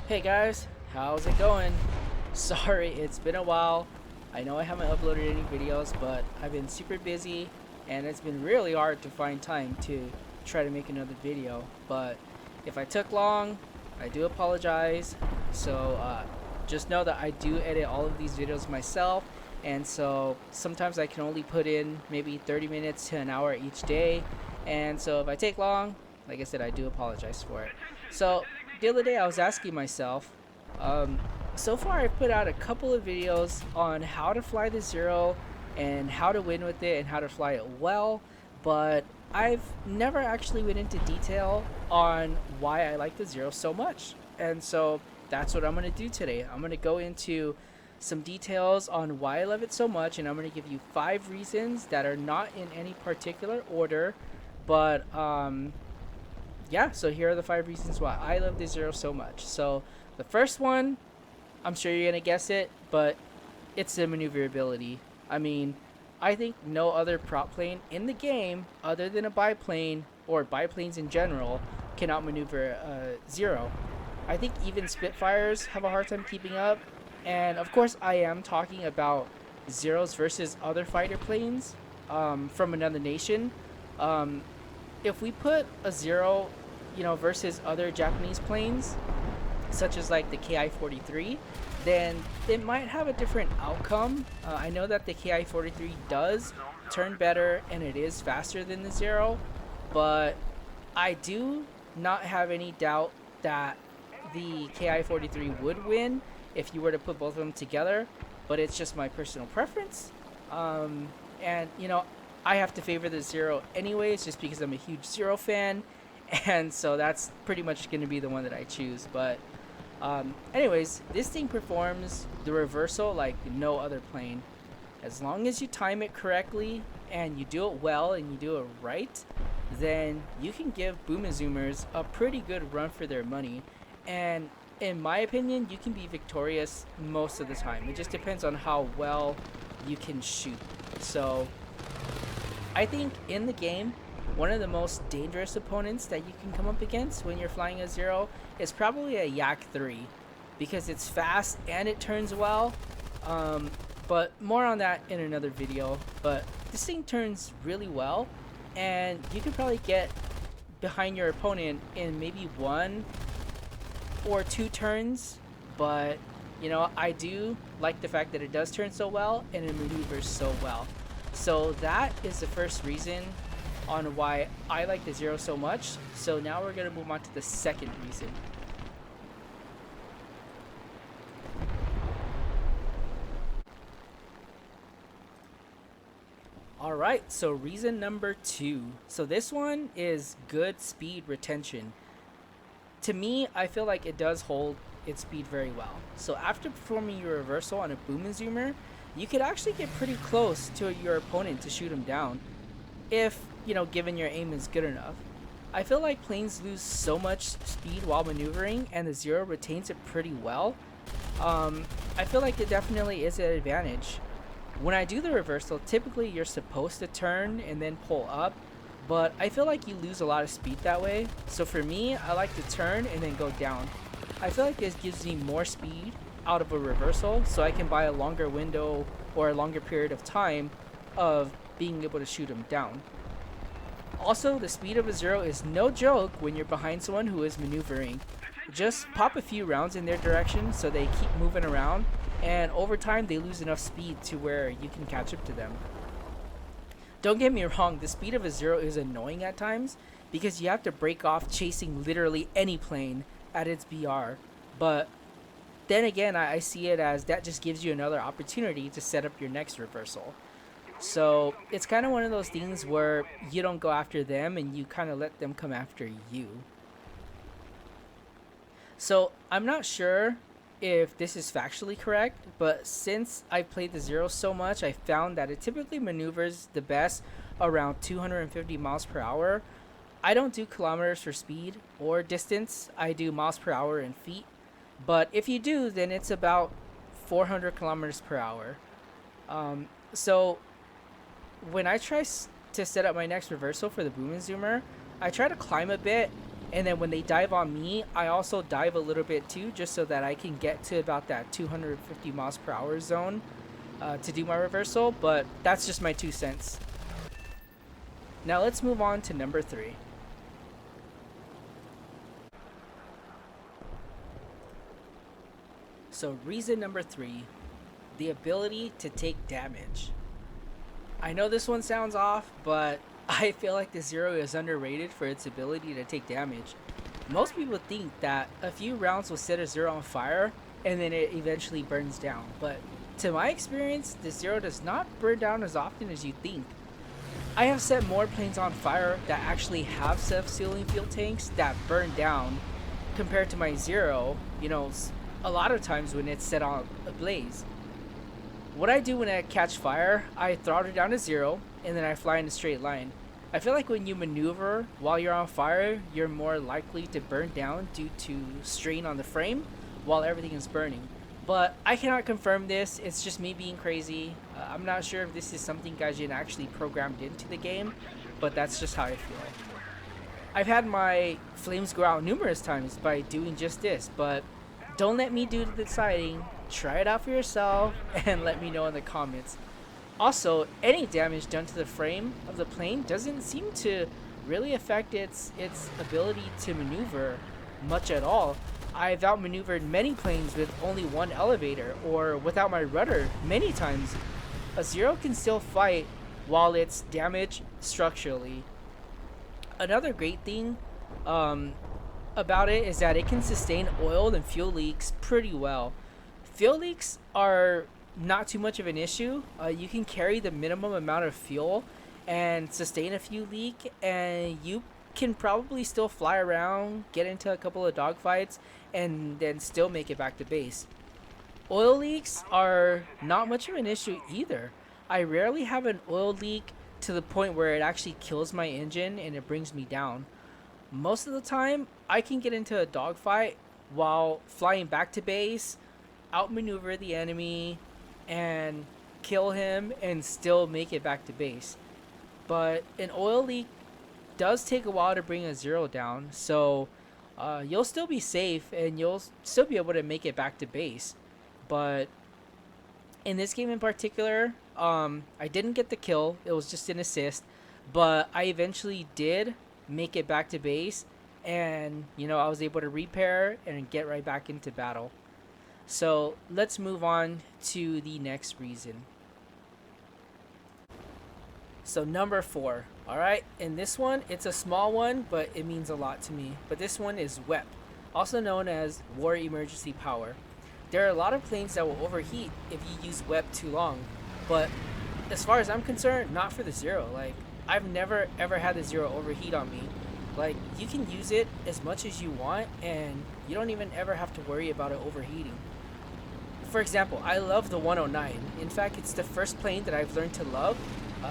Hey guys, how's it going? Sorry, it's been a while. I know I haven't uploaded any videos, but I've been super busy and it's been really hard to find time to try to make another video. But if I took long, I do apologize. So just know that I do edit all of these videos myself, and so sometimes I can only put in maybe 30 minutes to an hour each day. And so if I take long, like I said, I do apologize for it. So the other day I was asking myself, um, so far I've put out a couple of videos on how to fly the Zero and how to win with it and how to fly it well, but I've never actually went into detail on why I like the Zero so much. And so that's what I'm going to do today. I'm going to go into some details on why I love it so much, and I'm going to give you 5 reasons that are not in any particular order, but yeah, so here are the 5 reasons why I love the Zero so much. So the first one, I'm sure you're gonna guess it, but it's the maneuverability. I mean, I think no other prop plane in the game, other than a biplane or biplanes in general, can outmaneuver Zero. I think even Spitfires have a hard time keeping up, and of course, I am talking about Zeros versus other fighter planes from another nation. Um, if we put a Zero, versus other Japanese planes, such as like the Ki-43, then it might have a different outcome. I know that the Ki-43 does turn better and it is faster than the Zero, but I do not have any doubt that the Ki-43 would win if you were to put both of them together, but it's just my personal preference. Um, and, I have to favor the Zero anyways, just because I'm a huge Zero fan, and so that's pretty much going to be the one that I choose. But anyways, this thing performs the reversal like no other plane. As long as you time it correctly and you do it well and you do it right, then you can give boom and zoomers a pretty good run for their money. And in my opinion, you can be victorious most of the time. It just depends on how well you can shoot. So I think in the game, one of the most dangerous opponents that you can come up against when you're flying a Zero is probably a Yak 3, because it's fast and it turns well. Um, but more on that in another video. But this thing turns really well, and you can probably get behind your opponent in maybe 1 or 2 turns. But I do like the fact that it does turn so well and it maneuvers so well. So that is the first reason on why I like the Zero so much. So now we're going to move on to the second reason. Alright, so reason number 2. So this one is good speed retention. To me, I feel like it does hold its speed very well. So after performing your reversal on a boom and zoomer, you could actually get pretty close to your opponent to shoot him down if, given your aim is good enough. I feel like planes lose so much speed while maneuvering, and the Zero retains it pretty well. I feel like it definitely is an advantage. When I do the reversal, typically you're supposed to turn and then pull up, but I feel like you lose a lot of speed that way. So for me, I like to turn and then go down. I feel like this gives me more speed out of a reversal, so I can buy a longer window or a longer period of time of being able to shoot him down. Also, the speed of a Zero is no joke when you're behind someone who is maneuvering. Just pop a few rounds in their direction so they keep moving around, and over time they lose enough speed to where you can catch up to them. Don't get me wrong, the speed of a Zero is annoying at times because you have to break off chasing literally any plane at its BR. But then again, I see it as that just gives you another opportunity to set up your next reversal. So it's kind of one of those things where you don't go after them and you kind of let them come after you. So I'm not sure if this is factually correct, but since I played the Zero so much, I found that it typically maneuvers the best around 250 miles per hour. I don't do kilometers for speed or distance, I do miles per hour in feet. But if you do, then it's about 400 kilometers per hour. So when I try to set up my next reversal for the boom and zoomer, I try to climb a bit And then when they dive on me, I also dive a little bit too, just so that I can get to about that 250 miles per hour zone to do my reversal. But that's just my 2 cents. Now let's move on to number 3. So reason number 3, the ability to take damage. I know this one sounds off, but I feel like the Zero is underrated for its ability to take damage. Most people think that a few rounds will set a Zero on fire and then it eventually burns down, but to my experience, the Zero does not burn down as often as you think. I have set more planes on fire that actually have self-sealing fuel tanks that burn down compared to my Zero, a lot of times when it's set on ablaze. What I do when I catch fire, I throttle down to 0 and then I fly in a straight line. I feel like when you maneuver while you're on fire, you're more likely to burn down due to strain on the frame while everything is burning. But I cannot confirm this, it's just me being crazy. I'm not sure if this is something Gaijin actually programmed into the game, but that's just how I feel. I've had my flames go out numerous times by doing just this, but don't let me do the deciding. Try it out for yourself and let me know in the comments. Also, any damage done to the frame of the plane doesn't seem to really affect its ability to maneuver much at all. I've outmaneuvered many planes with only one elevator or without my rudder many times. A Zero can still fight while it's damaged structurally. Another great thing about it is that it can sustain oil and fuel leaks pretty well. Fuel leaks are not too much of an issue. You can carry the minimum amount of fuel and sustain a fuel leak, and you can probably still fly around, get into a couple of dogfights, and then still make it back to base. Oil leaks are not much of an issue either. I rarely have an oil leak to the point where it actually kills my engine and it brings me down. Most of the time, I can get into a dogfight while flying back to base, outmaneuver the enemy, and kill him and still make it back to base. But an oil leak does take a while to bring a Zero down, so you'll still be safe and you'll still be able to make it back to base. But in this game in particular, I didn't get the kill. It was just an assist, but I eventually did make it back to base, and I was able to repair and get right back into battle. So let's move on to the next reason. So number 4, alright, in this one, it's a small one, but it means a lot to me. But this one is WEP, also known as War Emergency Power. There are a lot of planes that will overheat if you use WEP too long, but as far as I'm concerned, not for the Zero. Like, I've never ever had the Zero overheat on me. Like, you can use it as much as you want, and you don't even ever have to worry about it overheating. For example, I love the 109. In fact, it's the first plane that I've learned to love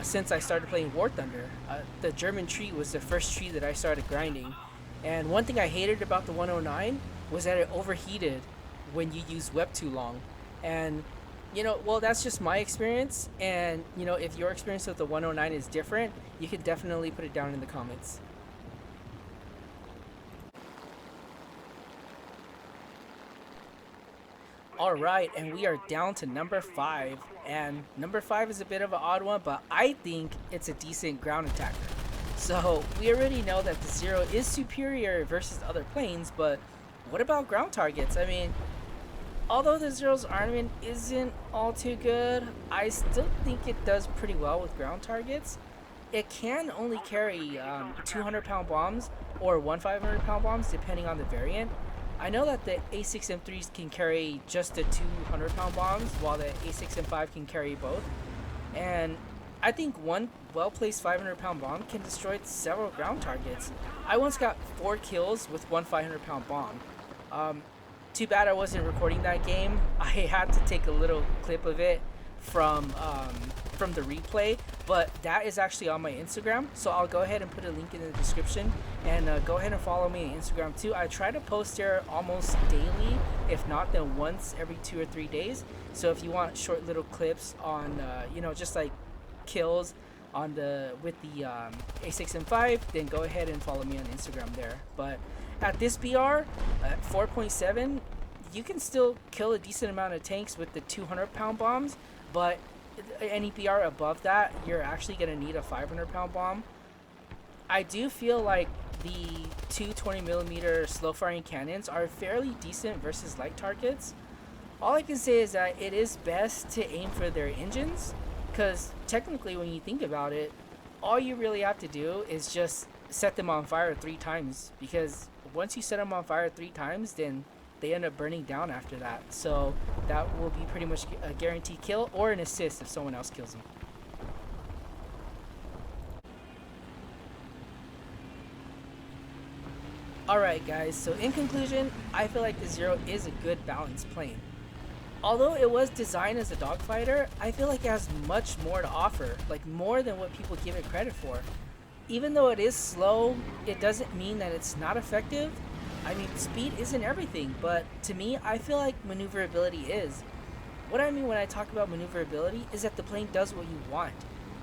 since I started playing War Thunder. The German tree was the first tree that I started grinding. And one thing I hated about the 109 was that it overheated when you use WEP too long. And, well, that's just my experience. And, if your experience with the 109 is different, you can definitely put it down in the comments. Alright, and we are down to number 5. And number 5 is a bit of an odd one, but I think it's a decent ground attacker. So, we already know that the Zero is superior versus other planes, but what about ground targets? I mean, although the Zero's armament isn't all too good, I still think it does pretty well with ground targets. It can only carry 200-pound bombs or 500-pound bombs depending on the variant. I know that the A6 M3s can carry just the 200-pound bombs, while the A6 M5 can carry both. And I think one well-placed 500-pound bomb can destroy several ground targets. I once got 4 kills with one 500-pound bomb. Too bad I wasn't recording that game. I had to take a little clip of it from the replay, but that is actually on my Instagram, so I'll go ahead and put a link in the description, and go ahead and follow me on Instagram too. I try to post there almost daily, if not then once every 2 or 3 days. So if you want short little clips on just like kills on the with the A6M5, then go ahead and follow me on Instagram there. But at this BR at 4.7, you can still kill a decent amount of tanks with the 200-pound bombs, but any BR above that, you're actually gonna need a 500-pound bomb. I do feel like the two 20 millimeter slow firing cannons are fairly decent versus light targets. All I can say is that it is best to aim for their engines, because technically, when you think about it, all you really have to do is just set them on fire 3 times. Because once you set them on fire 3 times, then they end up burning down after that. So that will be pretty much a guaranteed kill or an assist if someone else kills them. Alright guys, so in conclusion, I feel like the Zero is a good balanced plane. Although it was designed as a dogfighter, I feel like it has much more to offer, like more than what people give it credit for. Even though it is slow, it doesn't mean that it's not effective. I mean, speed isn't everything, but to me, I feel like maneuverability is. What I mean when I talk about maneuverability is that the plane does what you want.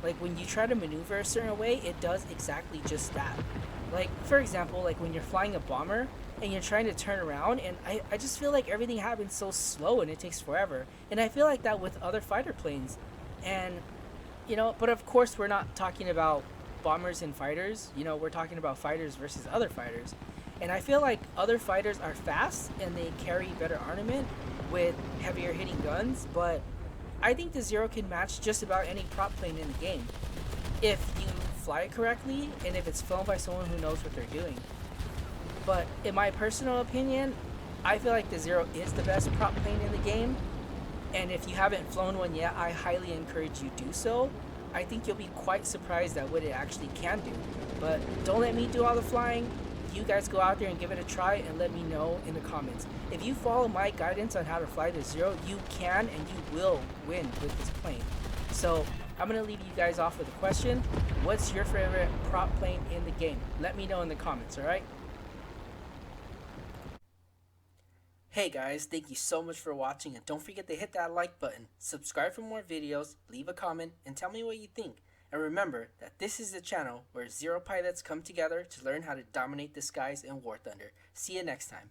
Like when you try to maneuver a certain way, it does exactly just that. Like for example, like when you're flying a bomber and you're trying to turn around, and I just feel like everything happens so slow and it takes forever. And I feel like that with other fighter planes. And but of course we're not talking about bombers and fighters. We're talking about fighters versus other fighters. And I feel like other fighters are fast and they carry better armament with heavier hitting guns, but I think the Zero can match just about any prop plane in the game if you fly it correctly and if it's flown by someone who knows what they're doing. But in my personal opinion, I feel like the Zero is the best prop plane in the game. And if you haven't flown one yet, I highly encourage you do so. I think you'll be quite surprised at what it actually can do. But don't let me do all the flying. You guys go out there and give it a try and let me know in the comments. If you follow my guidance on how to fly the Zero, you can and you will win with this plane. So I'm going to leave you guys off with a question. What's your favorite prop plane in the game? Let me know in the comments, alright? Hey guys, thank you so much for watching, and don't forget to hit that like button, subscribe for more videos, leave a comment, and tell me what you think. And remember that this is the channel where Zero pilots come together to learn how to dominate the skies in War Thunder. See you next time.